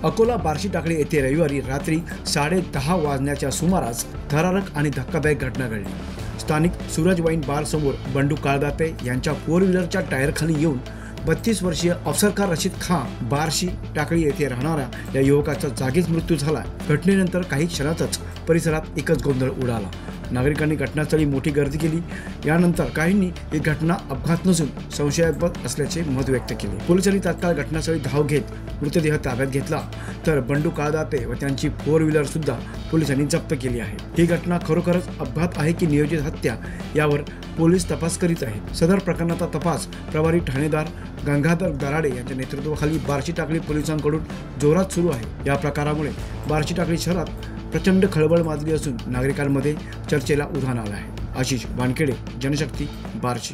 अकोला बार्शी टाकळी येथे रविवारी रात्री 10:30 वाजण्याच्या सुमारास थरारक आणि धक्कादायक घटना घडली। स्थानिक सूरज वाईन बार समोर बंडू काळदाते यांच्या 4 व्हीलरच्या टायरखाली येऊन 32 वर्षीय अफसरकार रशीद खान बार्शी टाकळी येथे राहणाऱ्या या युवकाचा जागीच मृत्यू झाला। घटनेनंतर काही क्षणातच परिसरात एकच गोंधळ उडाला। नागरिकांनी घटनास्थळी मोठी गर्दी केली। यानंतर काहींनी ही घटना अपघात नसून संशयास्पद असल्याचे मत व्यक्त केले। पोलिसांनी तात्काळ घटनास्थळी धाव घेत मृतदेह ताब्यात घेतला, तर बंडू काळदाते व त्यांची 4 व्हीलर सुद्धा पोलिसांनी जप्त केली आहे। ही घटना खरोखरच अपघात आहे की नियोजित हत्या यावर पोलीस तपास करीत आहेत। सदर प्रकरणाचा तपास प्रभारी ठाणेदार गंगाधर दराडे यांच्या नेतृत्वाखाली बार्शी टाकळी पोलिसांकडून जोरात सुरू आहे। या प्रकारामुळे बार्शी टाकळी शहरात प्रचंड खळबळ माजली असून नागरिकांमध्ये चर्चेला उधाण आलं आहे। आशिष वानखेडे, जनशक्ती, बार्शी।